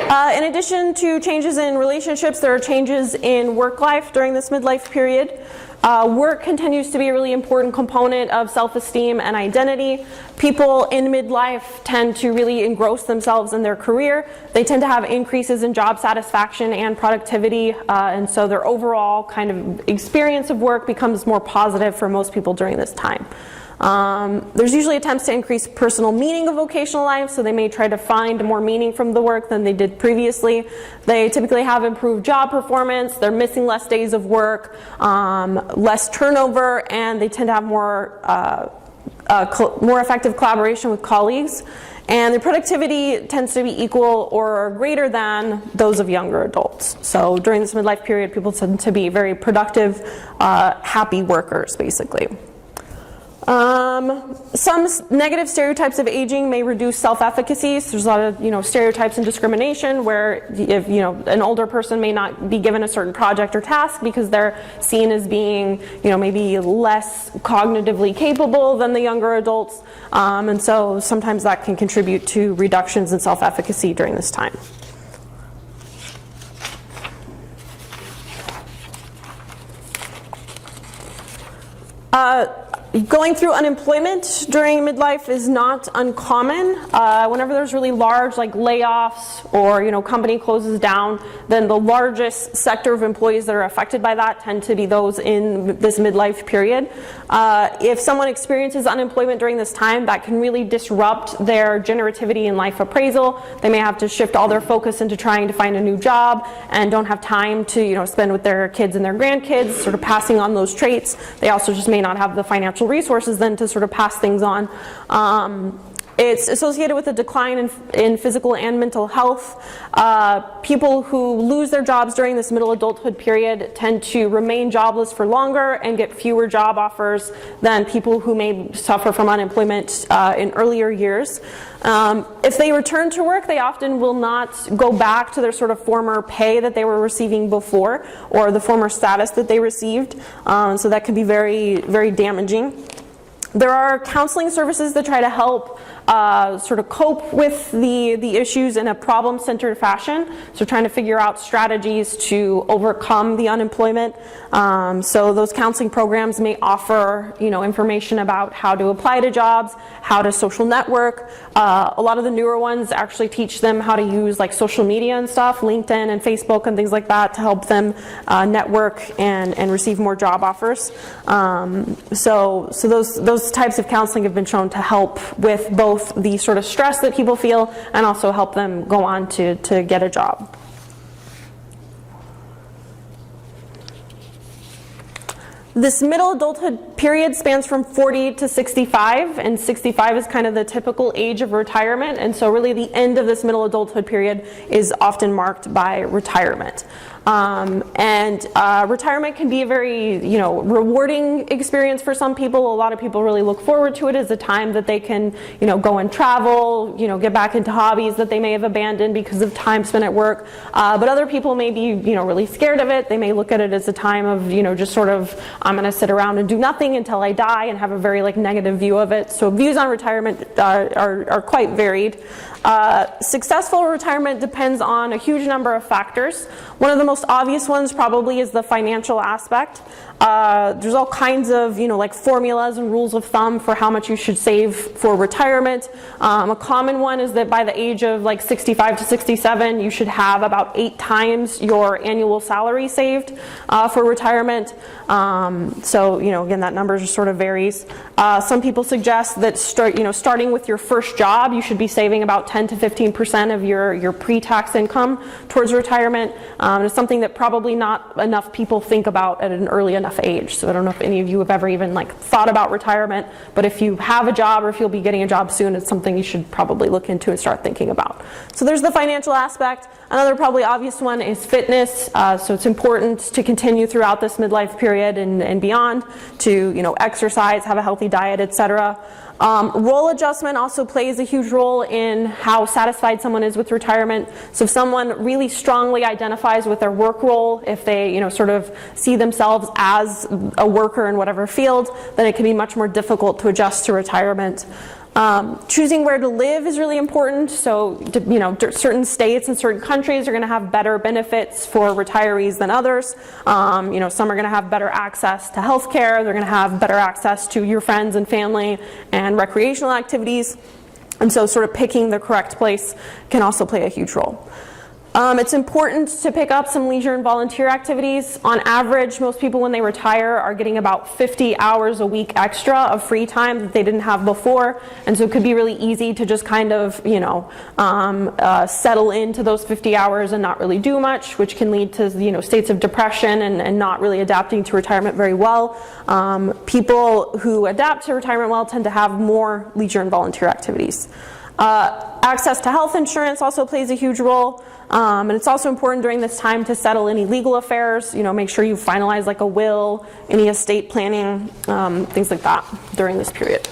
In addition to changes in relationships, there are changes in work life during this midlife period. Work continues to be a really important component of self-esteem and identity. People in midlife tend to really engross themselves in their career. They tend to have increases in job satisfaction and productivity, and so their overall kind of experience of work becomes more positive for most people during this time. There's usually attempts to increase personal meaning of vocational life, so they may try to find more meaning from the work than they did previously. They typically have improved job performance, they're missing less days of work, less turnover, and they tend to have more effective collaboration with colleagues. And their productivity tends to be equal or greater than those of younger adults. So during this midlife period, people tend to be very productive, happy workers, basically. Some negative stereotypes of aging may reduce self-efficacy. So there's a lot of stereotypes and discrimination where if an older person may not be given a certain project or task because they're seen as being maybe less cognitively capable than the younger adults, and so sometimes that can contribute to reductions in self-efficacy during this time. Going through unemployment during midlife is not uncommon. Whenever there's really large layoffs or company closes down, then the largest sector of employees that are affected by that tend to be those in this midlife period. If someone experiences unemployment during this time, that can really disrupt their generativity in life appraisal. They may have to shift all their focus into trying to find a new job and don't have time to spend with their kids and their grandkids, sort of passing on those traits. They also just may not have the financial resources then to sort of pass things on. It's associated with a decline in physical and mental health. People who lose their jobs during this middle adulthood period tend to remain jobless for longer and get fewer job offers than people who may suffer from unemployment in earlier years. If they return to work, they often will not go back to their sort of former pay that they were receiving before or the former status that they received. So that can be very, very damaging. There are counseling services that try to help sort of cope with the issues in a problem-centered fashion. So trying to figure out strategies to overcome the unemployment. So those counseling programs may offer information about how to apply to jobs, how to social network. A lot of the newer ones actually teach them how to use social media and stuff, LinkedIn and Facebook and things like that to help them network and receive more job offers. So those types of counseling have been shown to help with both the sort of stress that people feel and also help them go on to get a job. This middle adulthood period spans from 40 to 65, and 65 is kind of the typical age of retirement, and so really the end of this middle adulthood period is often marked by retirement. Retirement can be a very, rewarding experience for some people. A lot of people really look forward to it as a time that they can, go and travel, get back into hobbies that they may have abandoned because of time spent at work. But other people may be, really scared of it. They may look at it as a time of, just sort of, I'm going to sit around and do nothing until I die and have a very negative view of it. So views on retirement are quite varied. Successful retirement depends on a huge number of factors. One of the most obvious ones probably is the financial aspect. There's all kinds of formulas and rules of thumb for how much you should save for retirement. A common one is that by the age of 65 to 67 you should have about 8 times your annual salary saved for retirement. So again, that number just sort of varies. Some people suggest that starting with your first job you should be saving about 10 to 15% of your pre-tax income towards retirement. It's something that probably not enough people think about at an early enough age. So I don't know if any of you have ever even thought about retirement, but if you have a job or if you'll be getting a job soon, it's something you should probably look into and start thinking about. So there's the financial aspect. Another probably obvious one is fitness. So it's important to continue throughout this midlife period and beyond to exercise, have a healthy diet, etc. Role adjustment also plays a huge role in how satisfied someone is with retirement. So if someone really strongly identifies with their work role, if they sort of see themselves as a worker in whatever field, then it can be much more difficult to adjust to retirement. Choosing where to live is really important. So, you know, certain states and certain countries are going to have better benefits for retirees than others. You know, some are going to have better access to health care. They're going to have better access to your friends and family and recreational activities. And so sort of picking the correct place can also play a huge role. It's important to pick up some leisure and volunteer activities. On average, most people when they retire are getting about 50 hours a week extra of free time that they didn't have before, and so it could be really easy to just kind of, you know, settle into those 50 hours and not really do much, which can lead to, you know, states of depression and not really adapting to retirement very well. People who adapt to retirement well tend to have more leisure and volunteer activities. Access to health insurance also plays a huge role. And it's also important during this time to settle any legal affairs, you know, make sure you finalize like a will, any estate planning, things like that during this period.